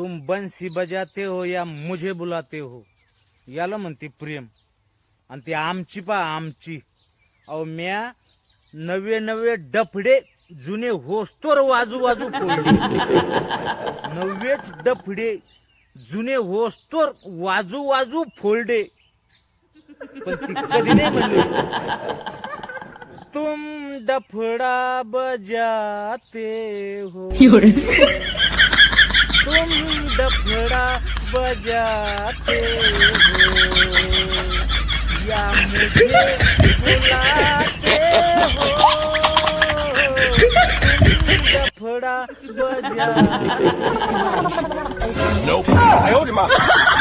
तुम बंसी बजाते हो या मुझे बुलाते हो, याला म्हणते प्रेम. आणि ती आमची आमची. अहो म्या नवे डफडे जुने होस्तोर वाजू फोडले. नवेच डफडे जुने होस्तोर वाजू फोडले. पण ती कधी नाही म्हणली तुम डफडा बजाते हो, तुम डफडा बजाते हो या मुझे बुलाते हो, तुम डफडा बजाते हो.